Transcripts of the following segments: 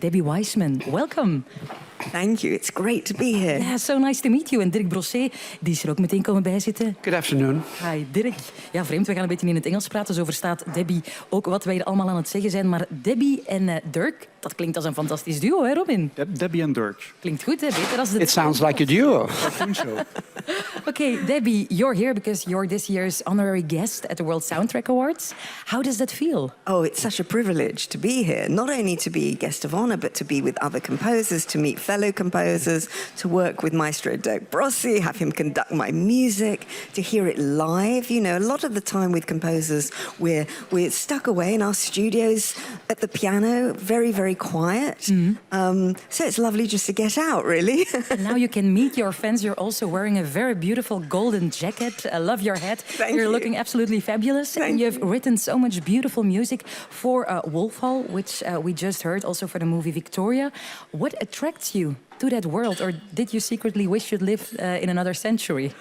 Debbie Wiseman, welcome. Thank you. It's great to be here. Yeah, so nice to meet you. En Dirk Brossé, die is er ook meteen komen bijzitten. Good afternoon. Hi, Dirk. Ja, vreemd, we gaan een beetje in het Engels praten. Zo verstaat Debbie ook wat wij hier allemaal aan het zeggen zijn. Maar Debbie en Dirk, dat klinkt als een fantastisch duo, hè, Robin? Debbie and Dirk. Klinkt goed, hè? Beter als de... It sounds like a duo. I think so. Okay, Debbie, you're here because you're this year's honorary guest at the World Soundtrack Awards. How does that feel? Oh, it's such a privilege to be here. Not only to be guest of honor, but to be with other composers, to meet fellow composers, to work with Maestro Dirk Brossé, have him conduct my music, to hear it live. You know, a lot of the time with composers, we're stuck away in our studios at the piano, very, very quiet. So it's lovely just to get out, really. And now you can meet your fans. You're also wearing a very beautiful golden jacket. I love your hat. You're looking absolutely fabulous. And you've written so much beautiful music for Wolf Hall, which we just heard, also for the movie Victoria. What attracts you to that world, or did you secretly wish you'd live in another century?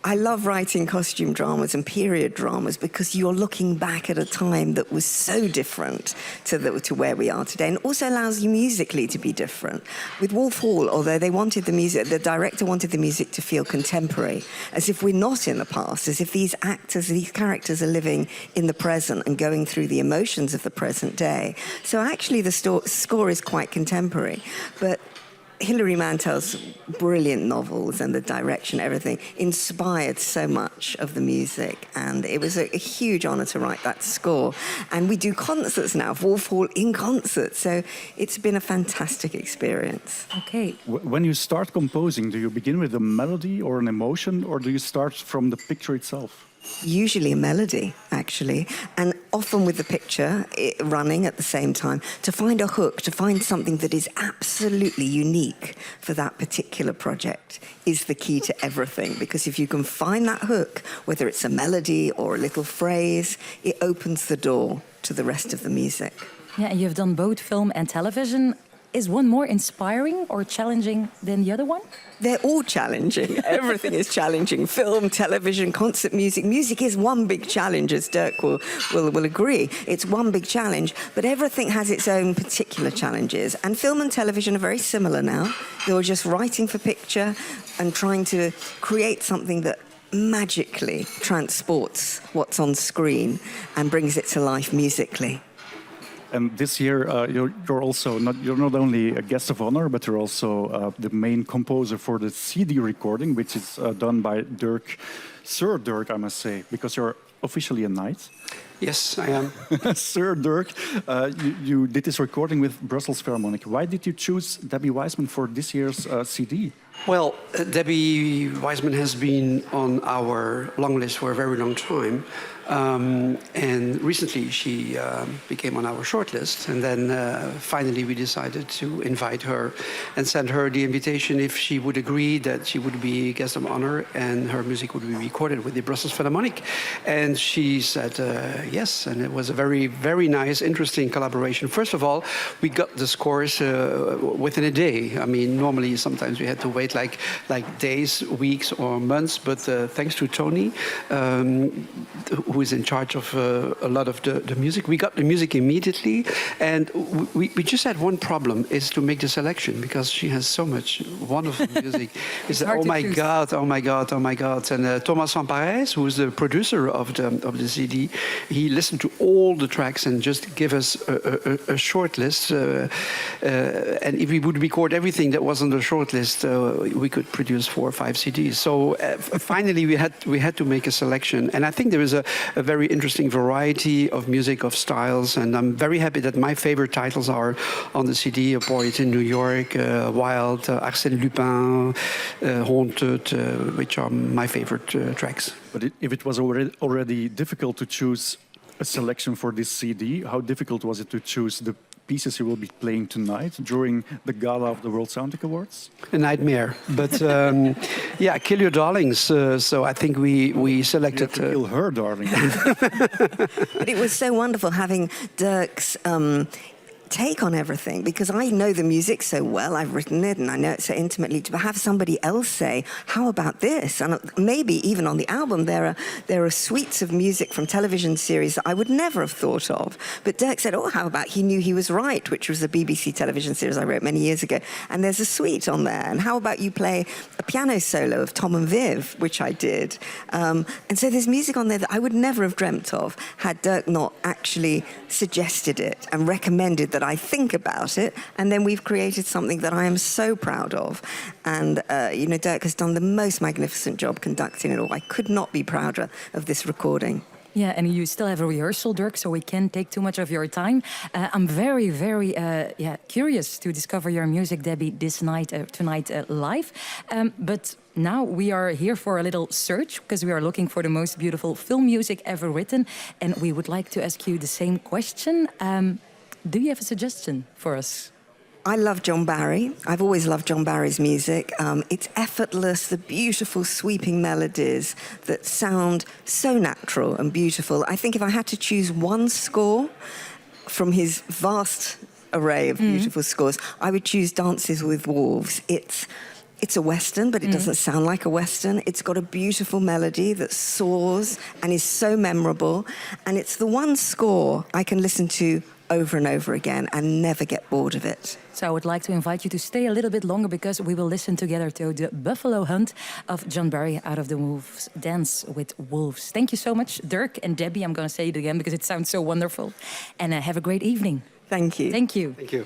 I love writing costume dramas and period dramas because you're looking back at a time that was so different to where we are today, and also allows you musically to be different. With Wolf Hall, although they wanted the director wanted the music to feel contemporary, as if we're not in the past, as if these characters are living in the present and going through the emotions of the present day. So actually the score is quite contemporary, but Hilary Mantel's brilliant novels and the direction, everything, inspired so much of the music. And it was a huge honor to write that score. And we do concerts now, Wolf Hall in concert. So it's been a fantastic experience. Okay. When you start composing, do you begin with a melody or an emotion, or do you start from the picture itself? Usually a melody, actually, and often with the picture running at the same time, to find a hook, to find something that is absolutely unique for that particular project is the key to everything. Because if you can find that hook, whether it's a melody or a little phrase, it opens the door to the rest of the music. Yeah, and you've done both film and television. Is one more inspiring or challenging than the other one? They're all challenging. Everything is challenging. Film, television, concert music. Music is one big challenge, as Dirk will agree. It's one big challenge, but everything has its own particular challenges. And film and television are very similar now. You're just writing for picture and trying to create something that magically transports what's on screen and brings it to life musically. And this year, you're not only a guest of honor, but you're also the main composer for the CD recording, which is done by Dirk, Sir Dirk, I must say, because you're officially a knight. Yes, I am. Sir Dirk, you did this recording with Brussels Philharmonic. Why did you choose Debbie Wiseman for this year's CD? Well, Debbie Wiseman has been on our long list for a very long time. And recently she became on our short list. And then finally we decided to invite her and send her the invitation if she would agree that she would be guest of honor and her music would be recorded with the Brussels Philharmonic. And she said yes, and it was a very, very nice, interesting collaboration. First of all, we got the scores within a day. I mean, normally sometimes we had to wait like days, weeks or months, but thanks to Tony, who is in charge of a lot of the music. We got the music immediately, and we just had one problem, is to make the selection, because she has so much wonderful music. It's oh my God, oh my God, oh my God. And Thomas Van Parijs, who is the producer of the CD, he listened to all the tracks and just give us a short list. And if we would record everything that was on the short list, we could produce 4 or 5 CDs. So finally we had to make a selection. And I think there is a very interesting variety of music, of styles, and I'm very happy that my favorite titles are on the CD: A Poet in New York, Wild, Arsène Lupin, Haunted, which are my favorite tracks. But if it was already difficult to choose a selection for this CD, how difficult was it to choose the pieces you will be playing tonight during the gala of the World Soundtrack Awards? A nightmare, but yeah, kill your darlings. So I think we selected. You have to kill her darling. But it was so wonderful having Dirk's take on everything, because I know the music so well, I've written it and I know it so intimately, to have somebody else say, how about this? And maybe even on the album there are suites of music from television series that I would never have thought of. But Dirk said, oh, how about He Knew He Was Right, which was a BBC television series I wrote many years ago, and there's a suite on there. And how about you play a piano solo of Tom and Viv, which I did. And so there's music on there that I would never have dreamt of had Dirk not actually suggested it and recommended that I think about it, and then we've created something that I am so proud of. And, Dirk has done the most magnificent job conducting it all. I could not be prouder of this recording. Yeah, and you still have a rehearsal, Dirk, so we can't take too much of your time. I'm very, very curious to discover your music, Debbie, tonight live. But now we are here for a little search, because we are looking for the most beautiful film music ever written. And we would like to ask you the same question. Do you have a suggestion for us? I love John Barry. I've always loved John Barry's music. It's effortless, the beautiful sweeping melodies that sound so natural and beautiful. I think if I had to choose one score from his vast array of beautiful scores, I would choose Dances with Wolves. It's a Western, but it doesn't sound like a Western. It's got a beautiful melody that soars and is so memorable. And it's the one score I can listen to over and over again and never get bored of it. So I would like to invite you to stay a little bit longer, because we will listen together to the Buffalo Hunt of John Barry out of the Wolves, Dance with Wolves. Thank you so much, Dirk and Debbie. I'm going to say it again because it sounds so wonderful. And have a great evening. Thank you. Thank you. Thank you.